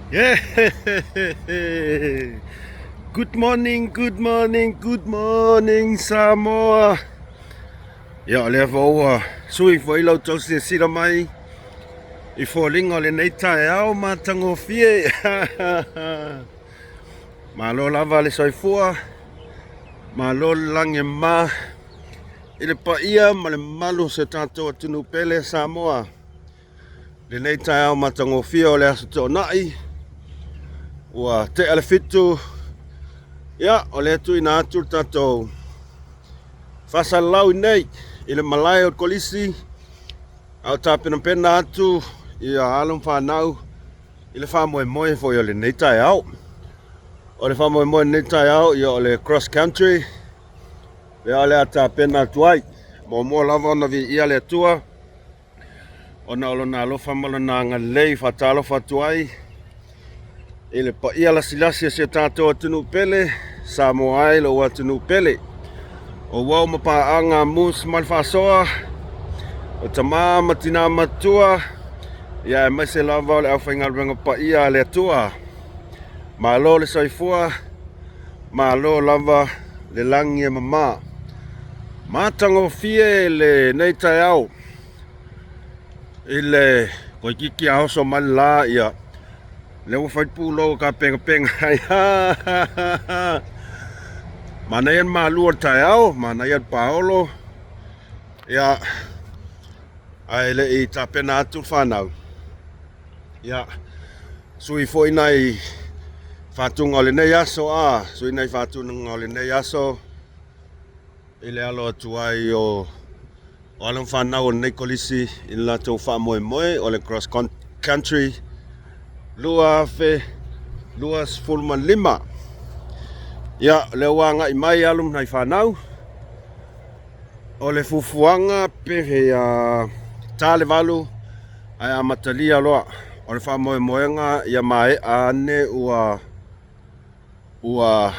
Yeah. Good morning, good morning, good morning Samoa. Ya le vo sui foi lo to se sira mai I falling le nei tai au matango fie. Ma lo lava le soifua. Ma lo lange ma ile pa ia ma le malu se tato tunu pele Samoa. Le nei tai au matango fie o le aso nai. Ua te ale fitu. Ya, o le tu ina atu tato. Fasa lau nei, ile malai o kolisi, au tapena pena atu, ia alum whanau, ile wha moe moe fo i o le nei tai au. O le wha moe moe nei tai au, ia o le cross country, le ale a tapena atu ai. Mo mua lava ona vi ia le atua, ona olo na alofa malo na ngalei whatalo whatu ai, ile pa ia la silasi se tato atunu pele, sa mo ai lo atunu pele. O wau mapaanga MUSS Ma Le Fa'asoa o tama matina matua ia mai se lava o le au whaingaruenga pa ia le atua ma lo le soifua ma lo lava le langi e mama matango fie le nei tai au ile ko kiki a oso mali la ia le o whaipu lo ka penga penga mana yan malu tai au mana yan paolo ya ai le I tapena atu whanau ya sui foi nai whatunga o le nei aso sui nai whatunga o le nei aso ile alo atu ai o alam whanau o nei kolisi in la tau wha moe moe o le cross country lua fulman lima ya le wanga I mai alum nai whanau o le fufuanga pe tale valu ai amatalia loa o le wha moe moenga ia mai ane ua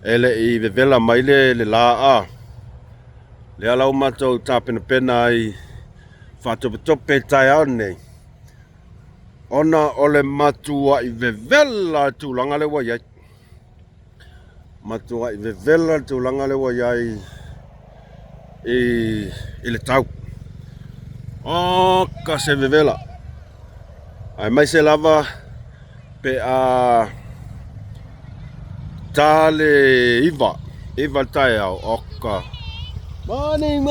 ele I vevela mai le la le alau matou tapena pena ai whatopetope tai au nei ona o le matua I vevela tūlanga le wa iai matua I vevela tūlanga le wa iai I le tau o ka se vevela ai mai se lava pe tale iva tai au oka morning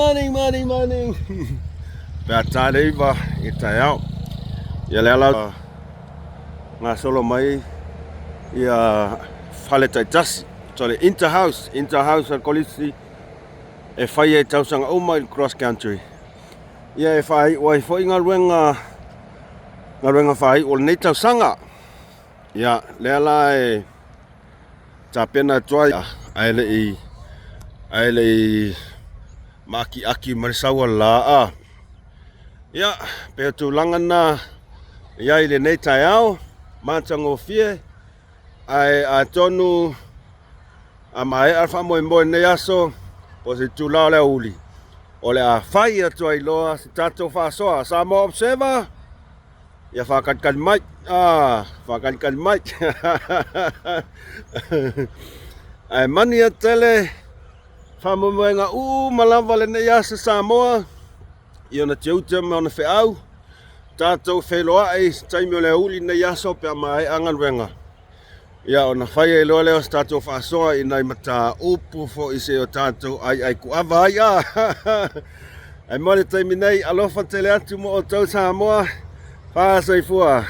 pe tale iva I tai au ia le ala ngā solo mai ia fale tai tasi so le interhouse al kolisi e whai e tausanga o mai cross country ia e whai wai fo inga ruenga whai o nei tausanga ia le ala e tapena tuai ai le I maki aki marisawa la ia pe tu langana ia le nei tai au matango fie ai a tonu a mai alfa moe moe nei aso po se tu la le uli o le a whai atu ai loa si tato whaasoa sa mo observa ia whakakan mai whakakan mai ai mani a tele whamomoenga malava le nei asa Samoa I ona te uta me ona whiau tatou wheloa ai taimi o le uli nei aso pe mai angaruenga ia ona whai e loa leo tatou whaasoa I nai mata upu fo I se o tatou ai kuawa ai ai mone taimi nei alofa tele atu mo o tau Samoa whaasai fua